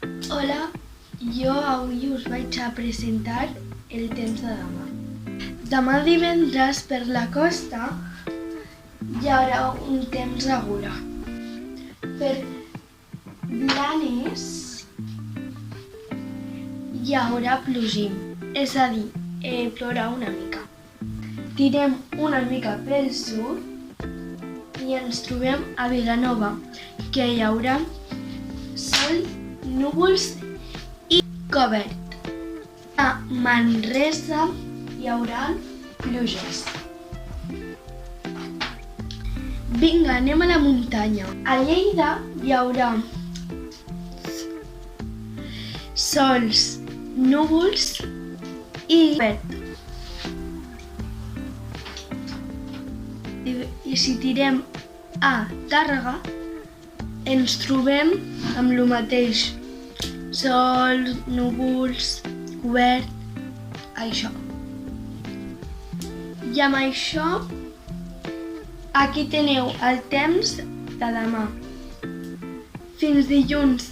Hola, jo avui us vaig a presentar el temps de demà. Demà divendres per la costa hi haurà un temps regular. Per Blanes hi haurà plogim, és a dir, plourà una mica. Tirem una mica pel sud i ens trobem a Vilanova, que hi haurà sol, núvols i cobert. A Manresa hi haurà pluges. Vinga, anem a la muntanya. A Lleida hi haurà sols, núvols i verd. I si tirem a Tàrrega, ens trobem amb el mateix. Sol, núvols, cobert, això. I amb això, aquí teniu el temps de demà. Fins dilluns.